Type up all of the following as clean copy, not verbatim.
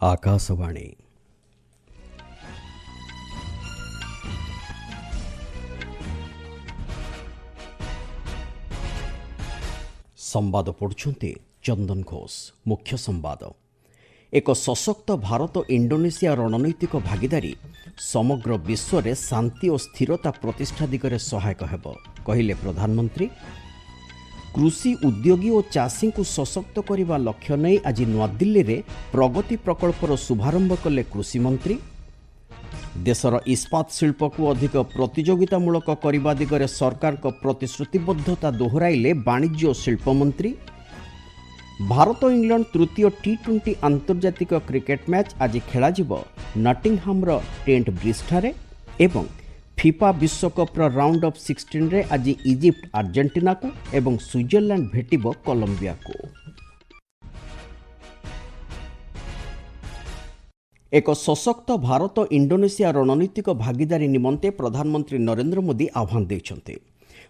आकाशवाणी संवाद पढ़ुछन्ति चंदन घोष। मुख्य संवाद। एक सशक्त भारत इंडोनेशिया रणनैतिक भागीदारी समग्र विश्व में शांति और स्थिरता प्रतिष्ठा दिगरे सहायक हेब कहिले प्रधानमंत्री। कृषि उद्योगी और चाषी को सशक्त करने लक्ष्य नहीं आज नूआदिल्ली में प्रगति प्रकल्पर शुभारंभ कले कृषि मंत्री। देशर इस्पात शिल्प को अधिक प्रतियोगितामूलक करने दिगरे सरकार को प्रतिश्रुतिबद्धता दोहराइले वाणिज्य और शिल्प मंत्री। भारत इंग्लैंड तृतीय टी20 आंतर्जातिक क्रिकेट मैच आज खेल नटिंगहाम टेंट ब्रिज ठारे एवं फिफा विश्वकप राउंड ऑफ 16 रे आज इजिप्ट अर्जेंटीना को एवं स्विट्जरलैंड भेटिब कोलंबिया को। एक सशक्त भारत इंडोनेशिया रणनीतिक भागीदारी निमंते प्रधानमंत्री नरेंद्र मोदी आह्वान देइछन्ते।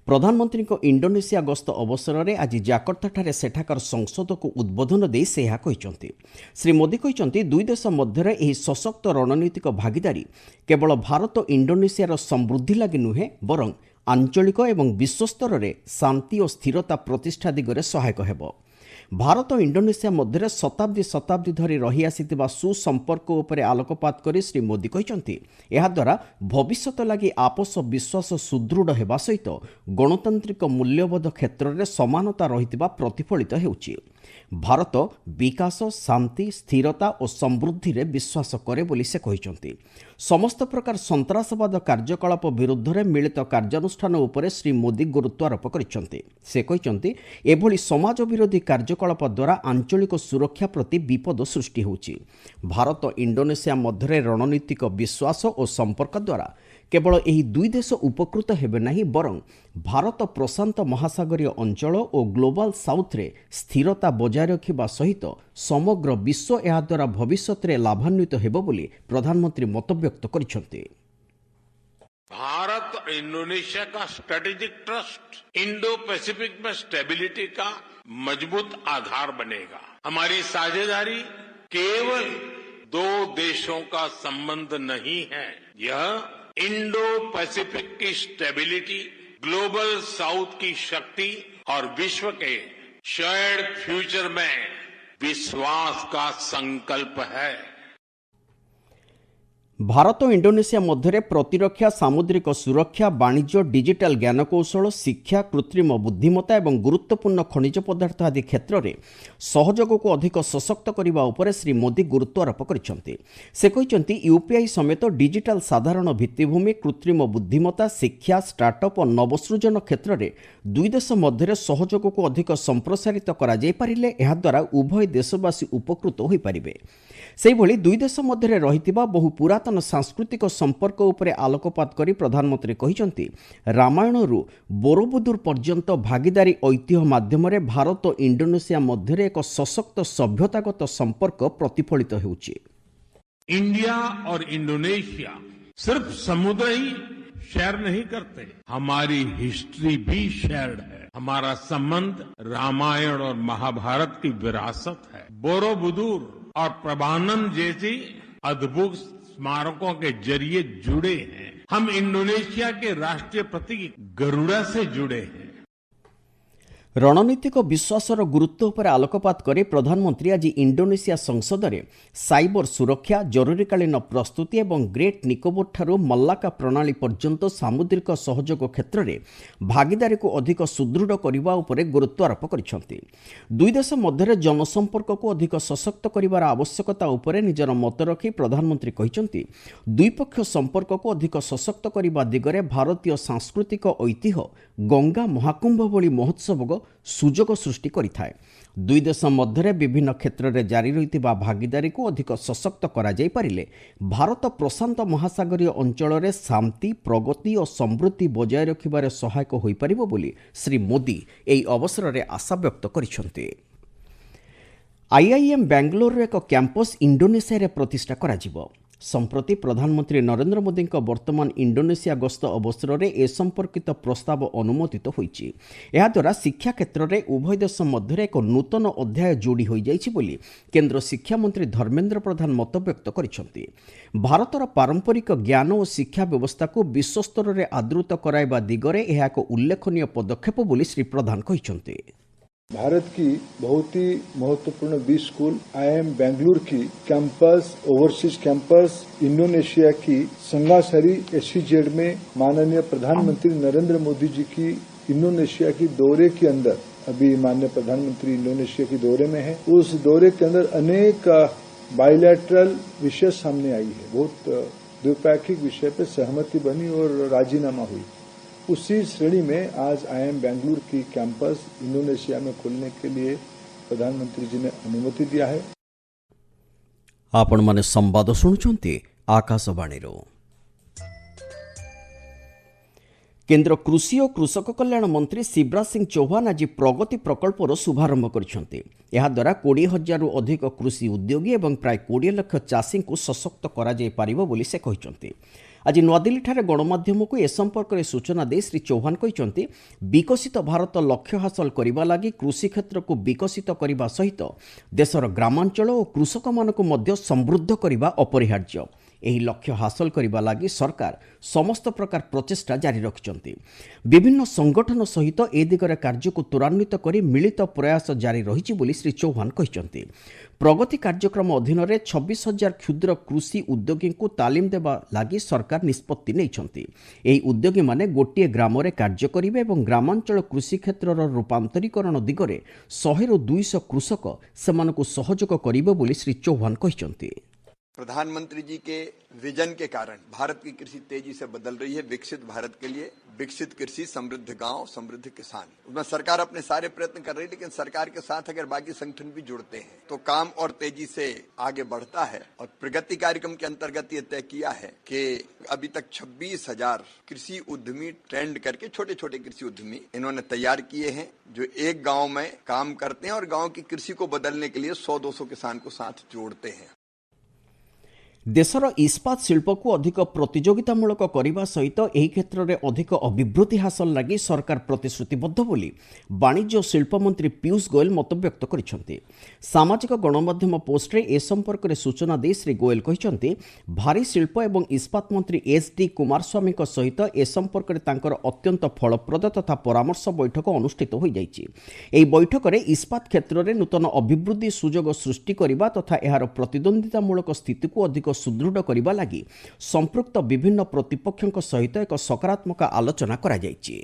प्रधानमंत्री को इंडोनेशिया गस्त अवसर में आज जाकर्ता सेठाकर संसद को उद्बोधन दे से कहते। श्री मोदी कहते दुई देश मध्य यह सशक्त रणनीतिक भागीदारी केवल भारत इंडोनेशियार समृद्धि लगी नुहे बरं आंचलिक एवं विश्व स्तर में शांति और स्थिरता प्रतिष्ठा दिगरे सहायक हेब। भारत और इंडोनेशिया मध्य शताब्दी शताब्दी धरी रही आसिथिबा सुसंपर्क उपरे आलोकपात करी श्री मोदी कहते यह द्वारा भविष्यत लगी आपस विश्वास सुदृढ़ हेबा सहित गणतांत्रिक मूल्यबोध क्षेत्र में समानता रहितिबा प्रतिफलित हेउछि। भारत विकास शांति स्थिरता और समृद्धि रे विश्वास करे बोली से कहते। समस्त प्रकार सन्त्रासवाद कार्यकलाप विरुद्ध में मिलित कार्यानुष्ठान उपरे श्री मोदी गुरुत्वारोप करते। से कहते एभली समाज विरोधी कार्यकलाप द्वारा आंचलिक सुरक्षा प्रति विपद सृष्टि होछि। भारत इंडोनेशिया मध्य रणनीतिक विश्वास और संपर्क द्वारा केवल यही दुई देश उपकृत हेबे नहीं बरं भारत प्रशांत महासागरीय अंचल और ग्लोबल साउथ रे स्थिरता बजाय रखिबा सहित समग्र विश्व एहा द्वारा भविष्यत रे लाभान्वित हेबो बोली प्रधानमंत्री मतव्यक्त करिसेंते। भारत और इंडोनेशिया का स्ट्रेटेजिक ट्रस्ट इंडो पैसिफिक में स्टेबिलिटी का मजबूत आधार बनेगा। हमारी साझेदारी केवल दो देशों का संबंध नहीं है, यह इंडो पैसिफिक की स्टेबिलिटी, ग्लोबल साउथ की शक्ति और विश्व के शेयर्ड फ्यूचर में विश्वास का संकल्प है। भारत और इंडोनेशिया मध्य प्रतिरक्षा सामुद्रिक सुरक्षा वाणिज्य डिजिटल ज्ञानकौशल शिक्षा कृत्रिम बुद्धिमत्ता एवं गुरुत्वपूर्ण खनिज पदार्थ आदि क्षेत्र में सहयोग को अधिक सशक्त करने उपर श्री मोदी गुरुत्वारोप करते। से कहते यूपीआई समेत डिजिटल साधारण भित्तिभूमि कृत्रिम बुद्धिमत्ता शिक्षा स्टार्टअप और नवसृजन क्षेत्र में दुई देश मध्य सहयोग को अधिक संप्रसारित करारे द्वारा उभय देशवासी उपकृत हो पारे। सेहिभଳି दुई देश मध्य रही बहु पुरातन सांस्कृतिक संपर्क उपरे आलोकपात करी प्रधानमंत्री कहते रामायणरू बोरोबुदुर पर्यंत भागीदारी ऐतिह्य माध्यम भारत और इंडोनेशिया मध्य एक सशक्त सभ्यतागत संपर्क प्रतिफलित होउछि। इंडिया और इंडोनेशिया सिर्फ समुद्र ही शेयर नहीं करते, हमारी हिस्ट्री भी शेयर्ड है। हमारा संबंध रामायण और महाभारत की विरासत है। बोरोबुदुर और प्रभानंद जैसी अद्भुत स्मारकों के जरिए जुड़े हैं। हम इंडोनेशिया के राष्ट्रीय प्रतीक गरुड़ा से जुड़े हैं। रणनीतिक विश्वासर गुरुत्व पर आलोकपात करे प्रधानमंत्री आज इंडोनेशिया संसद में साइबर सुरक्षा जरूरीकालीन प्रस्तुति एवं ग्रेट निकोबर ठारू मल्लाका प्रणाली पर्यंत सामुद्रिक सहयोग क्षेत्र में भागीदारी को अधिक सुदृढ़ करने उपर गुरुत्वारोप करते। दुई देश मध्य जनसंपर्क को अधिक सशक्त कर आवश्यकता उपर निजर मत रखी प्रधानमंत्री कहते द्विपक्षीय संपर्क को अधिक सशक्त करने दिगरे भारतीय सांस्कृतिक ऐतिह्य गंगा महाकुंभ भली महोत्सव सुजोग सृष्टि करिथाए। दुई देश मध्य विभिन्न क्षेत्र में जारी रही भागीदारी को अधिक सशक्त करा जाई पारिले भारत प्रशांत महासागरीय अंचल में शांति प्रगति और समृद्धि बजाय रखिबारे सहायक होई परिबो बोली श्री मोदी एई अवसर में आशा व्यक्त करिसेंते। आईआईएम बेंगलोर एक कैंपस इंडोनेशिया रे प्रतिष्ठा करा जिवो। ସମ୍ପ୍ରତି ପ୍ରଧାନମନ୍ତ୍ରୀ ନରେନ୍ଦ୍ର ମୋଦିଙ୍କ ବର୍ତ୍ତମାନ ଇଣ୍ଡୋନେସିଆ ଗସ୍ତ ଅବସରରେ ଏ ସମ୍ପର୍କିତ ପ୍ରସ୍ତାବ ଅନୁମୋଦିତ ହୋଇଛି। ଏହାଦ୍ୱାରା ଶିକ୍ଷା କ୍ଷେତ୍ରରେ ଉଭୟ ଦେଶ ମଧ୍ୟରେ ଏକ ନୂତନ ଅଧ୍ୟାୟ ଯୋଡ଼ି ହୋଇଯାଇଛି ବୋଲି କେନ୍ଦ୍ର ଶିକ୍ଷାମନ୍ତ୍ରୀ ଧର୍ମେନ୍ଦ୍ର ପ୍ରଧାନ ମତବ୍ୟକ୍ତ କରିଛନ୍ତି। ଭାରତର ପାରମ୍ପରିକ ଜ୍ଞାନ ଓ ଶିକ୍ଷା ବ୍ୟବସ୍ଥାକୁ ବିଶ୍ୱସ୍ତରରେ ଆଦୃତ କରାଇବା ଦିଗରେ ଏହା ଏକ ଉଲ୍ଲେଖନୀୟ ପଦକ୍ଷେପ ବୋଲି ଶ୍ରୀ ପ୍ରଧାନ କହିଛନ୍ତି। भारत की बहुत ही महत्वपूर्ण 20 स्कूल आईआईएम बेंगलुरु की कैंपस, ओवरसीज कैंपस, इंडोनेशिया की संगासरी एससीजेड में माननीय प्रधानमंत्री नरेंद्र मोदी जी की इंडोनेशिया की दौरे के अंदर, अभी माननीय प्रधानमंत्री इंडोनेशिया की दौरे में है, उस दौरे के अंदर अनेक बायलैटरल विषय सामने आई है। बहुत द्विपक्षीय विषय पर सहमति बनी और राजीनामा हुई। उसी श्रेणी में आज आईआईएम बेंगलुरु की कैंपस इंडोनेशिया में खोलने के लिए प्रधानमंत्री जी ने अनुमति दिया है। आपण माने संवाद शुणुचंती आकाशवाणीरो। केंद्र कृषि और कृषक कल्याण मंत्री शिवराज सिंह चौहान आज प्रगति प्रकल्पर शुभारंभ करिसेंती। एहा द्वारा 20,000 अधिक कृषि उद्योगी और प्राय 20 लाख चाषी को सशक्त करा जाय पारिबो बोली से कहिसेंती। आज नुआदिल्ली ठारे गणमाध्यम को ए संपर्क में सूचना दे श्री चौहान कहते विकसित भारत लक्ष्य हासिल करने लगी कृषि क्षेत्र को विकसित करने सहित देशर ग्रामांचल और कृषक मानक समृद्ध करने अपरिहार्य। ଏହି ଲକ୍ଷ୍ୟ ହାସଲ କରିବା ଲାଗି ସରକାର ସମସ୍ତ ପ୍ରକାର ପ୍ରଚେଷ୍ଟା ଜାରି ରଖିଛନ୍ତି। ବିଭିନ୍ନ ସଂଗଠନ ସହିତ ଏ ଦିଗରେ କାର୍ଯ୍ୟକୁ ତ୍ୱରାନ୍ୱିତ କରି ମିଳିତ ପ୍ରୟାସ ଜାରି ରହିଛି ବୋଲି ଶ୍ରୀ ଚୌହାନ କହିଛନ୍ତି। ପ୍ରଗତି କାର୍ଯ୍ୟକ୍ରମ ଅଧୀନରେ 26,000 କ୍ଷୁଦ୍ର କୃଷି ଉଦ୍ୟୋଗୀଙ୍କୁ ତାଲିମ ଦେବା ଲାଗି ସରକାର ନିଷ୍ପତ୍ତି ନେଇଛନ୍ତି। ଏହି ଉଦ୍ୟୋଗୀମାନେ ଗୋଟିଏ ଗ୍ରାମରେ କାର୍ଯ୍ୟ କରିବେ ଏବଂ ଗ୍ରାମାଞ୍ଚଳ କୃଷି କ୍ଷେତ୍ରର ରୂପାନ୍ତରୀକରଣ ଦିଗରେ 100ରୁ 200 କୃଷକ ସେମାନଙ୍କୁ ସହଯୋଗ କରିବେ ବୋଲି ଶ୍ରୀ ଚୌହାନ କହିଛନ୍ତି। प्रधानमंत्री जी के विजन के कारण भारत की कृषि तेजी से बदल रही है। विकसित भारत के लिए विकसित कृषि, समृद्ध गांव, समृद्ध किसान, उसमें सरकार अपने सारे प्रयत्न कर रही है। लेकिन सरकार के साथ अगर बाकी संगठन भी जुड़ते हैं तो काम और तेजी से आगे बढ़ता है। और प्रगति कार्यक्रम के अंतर्गत ये तय किया है कि अभी तक 26,000 कृषि उद्यमी ट्रेंड करके छोटे छोटे कृषि उद्यमी इन्होंने तैयार किए हैं, जो एक गाँव में काम करते हैं और गाँव की कृषि को बदलने के लिए 100-200 किसान को साथ जोड़ते हैं। देशर इस्पात शिल्प को अधिक प्रतियोगितामूलक करने सहित यह क्षेत्र में अधिक अभिवृद्धि हासिल लगी सरकार प्रतिश्रुतिबद्ध बोली वाणिज्य और शिल्प मंत्री पीयूष गोयल मतव्यक्त करिसेंती। सामाजिक गणमाध्यम पोस्टरे ए संपर्क में सूचना दे श्री गोयल कहते भारी शिल्प एवं इस्पात मंत्री एच.डी. कुमारस्वामी सहित ए संपर्क में तांकर अत्यंत फलप्रद तथा परामर्श बैठक अनुष्ठित हो जाइछि। एही बैठक में इस्पात क्षेत्र में नूतन अभिवृद्धि सुजोग सृष्टि करने तथा यार प्रतिद्वंदितामूलक स्थिति को अधिक सुदृढ़ करने लगी संपृक्त विभिन्न प्रतिपक्षों सहित एक सकारात्मक आलोचना करा जायछि।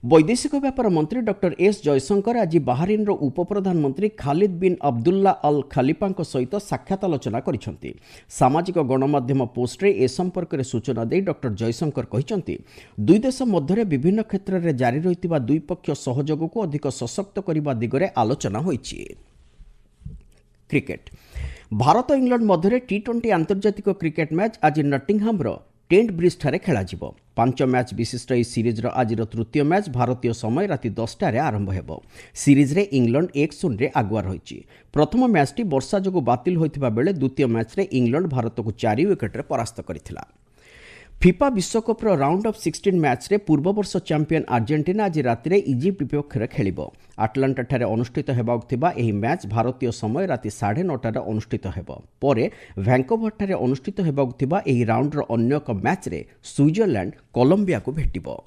वैदेशिक व्यापार मंत्री डॉक्टर एस जयशंकर आज बाहरीन उपप्रधानमंत्री खालिद बिन अब्दुल्ला अल खलीफा सहित साक्षात आलोचना करिसेंती। सामाजिक गणमाध्यम पोस्टरे ए संपर्क में सूचना दे डॉक्टर जयशंकर कहते दुई देश मध्य विभिन्न क्षेत्र में जारी रही द्विपक्षीय सहयोग को अधिक सशक्त करने दिगरे आलोचना होइछि। क्रिकेट भारत इंग्लैंड मध्य टी20 आंतर्जातिक क्रिकेट मैच आज नटिंगहाम टेंट ब्रिज ठारे खेला जिवो। 5 मैच विशिष्ट यह सीरीज आज तृतीय मैच भारतीय समय राति 10टार आरंभ हेबो। सीरीज रे इंग्लैंड 1-0 रे आगुआ रही। प्रथम मैचटी वर्षा जोगु बातिल होइथिबा बेले द्वितीय मैच रे इंग्लैंड भारत को 4 विकेट रे परास्त करिथिला। फिफा विश्वकप राउंड ऑफ 16 मैच रे पूर्व वर्ष चैंपियन अर्जेंटीना आज राति इजिप्ट विपक्ष खेलिबो। आटलांटा ठारे अनुष्ठित हेबाक थिबा एही मैच भारतीय समय राति 9:30 अनुष्ठित हेबो। परे वैंकोवर ठारे अनुष्ठित हेबाक थिबा एही राउंड रो अन्य एक मैच रे स्विट्जरलैंड कोलंबिया को भेटिबो।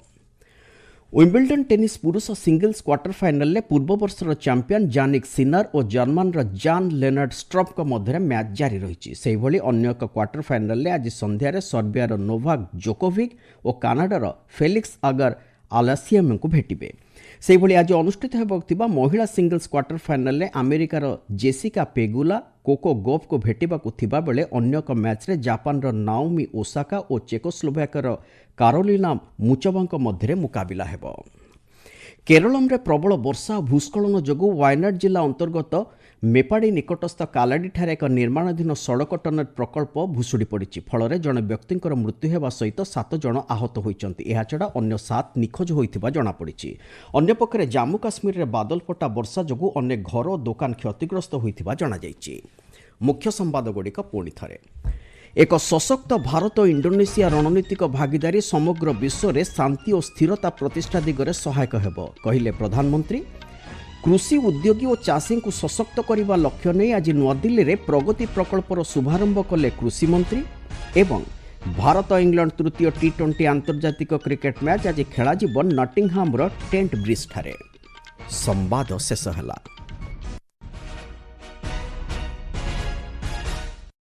विंबलडन टेनिस पुरुष सिंगल्स क्वार्टर फाइनल में पूर्व वर्षर चैंपियन जानिक सिनर और जर्मन जान लेनार्ड स्ट्रफ मध्य मैच जारी रही। से भली अन्य एक क्वार्टर फाइनल में आज संध्यार सर्बियार नोवाक जोकोविक और कानाडार फेलिक्स आगर आलासियम को भेटिबे। से भली आज अनुष्ठित होगा महिला सिंगल्स क्वार्टर फाइनल में अमेरिकार जेसिका पेगुला कोको गोफ को भेटिबाकु थिबा बेले अन्य एक मैच रे जापान नाओमी ओसाका और चेकोस्लोवाकियार कारोलिना मुचोवाଙ୍କ मध्य मुकाबिला हेबो। केरलम रे प्रबल वर्षा और भूस्खलन जोगु वायनाड जिला अंतर्गत मेपाड़ी निकटस्थ कालाडी ठारे एक निर्माणाधीन सड़क टनल प्रकल्प भुशुड़ी पड़ी। फल जड़े व्यक्ति मृत्यु होगा सहित 7 जन आहत होती। एहाछड़ा अन्य 7 निखोज होता जमापड़ी। अन्यपक्षे जम्मू काश्मीर में बादल फटा वर्षा जोगु अनेक घर और दुकान क्षतिग्रस्त होता जणाଯାଇଛି। मुख्य संवाद गुड़िक पुणी थे। ଏକ ସଶକ୍ତ ଭାରତ ଇଣ୍ଡୋନେସିଆ ରଣନୀତିକ ଭାଗିଦାରୀ ସମଗ୍ର ବିଶ୍ୱରେ ଶାନ୍ତି ଓ ସ୍ଥିରତା ପ୍ରତିଷ୍ଠା ଦିଗରେ ସହାୟକ ହେବ କହିଲେ ପ୍ରଧାନମନ୍ତ୍ରୀ। କୃଷି ଉଦ୍ୟୋଗୀ ଓ ଚାଷୀଙ୍କୁ ସଶକ୍ତ କରିବା ଲକ୍ଷ୍ୟ ନେଇ ଆଜି ନୂଆଦିଲ୍ଲୀରେ ପ୍ରଗତି ପ୍ରକଳ୍ପର ଶୁଭାରମ୍ଭ କଲେ କୃଷିମନ୍ତ୍ରୀ। ଏବଂ ଭାରତ ଇଂଲଣ୍ଡ ତୃତୀୟ ଟି20 ଆନ୍ତର୍ଜାତିକ କ୍ରିକେଟ୍ ମ୍ୟାଚ୍ ଆଜି ଖେଳାଯିବ ନଟିଂହାମ୍ର ଟ୍ରେଣ୍ଟ ବ୍ରିଜ୍ଠାରେ। ସମ୍ବାଦ ଶେଷ ହେଲା।